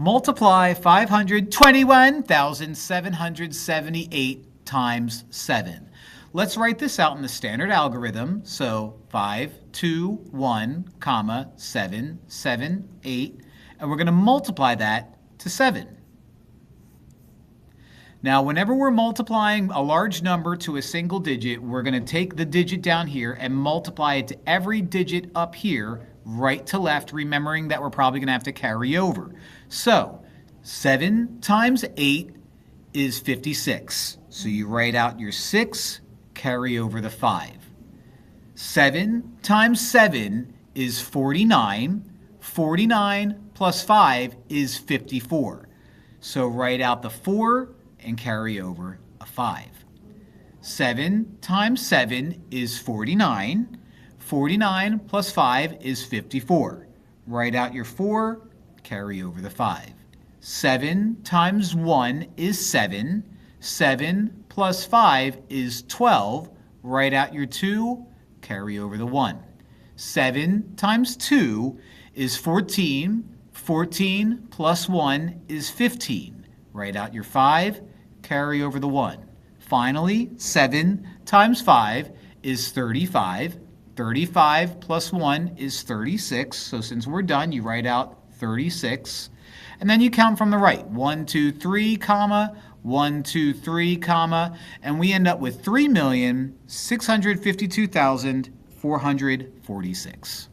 Multiply 521,778 times 7. Let's write this out in the standard algorithm. So 5, 2, 1, comma, 7, 7, 8. And we're going to multiply that to 7. Now, whenever we're multiplying a large number to a single digit, we're going to take the digit down here and multiply it to every digit up here, right to left, remembering that we're probably going to have to carry over. So 7 times 8 is 56. So you write out your 6, carry over the 5. 7 times 7 is 49. 49 plus 5 is 54. So write out the 4 and carry over a 5. 7 times 7 is 49. 49 plus 5 is 54. Write out your 4, carry over the 5. 7 times 1 is 7. 7 plus 5 is 12. Write out your 2, carry over the 1. 7 times 2 is 14. 14 plus 1 is 15. Write out your 5, carry over the 1. Finally, 7 times 5 is 35. 35 plus 1 is 36. So since we're done, you write out 36. And then you count from the right. 1, 2, 3, comma, 1, 2, 3, comma, and we end up with 3,652,446.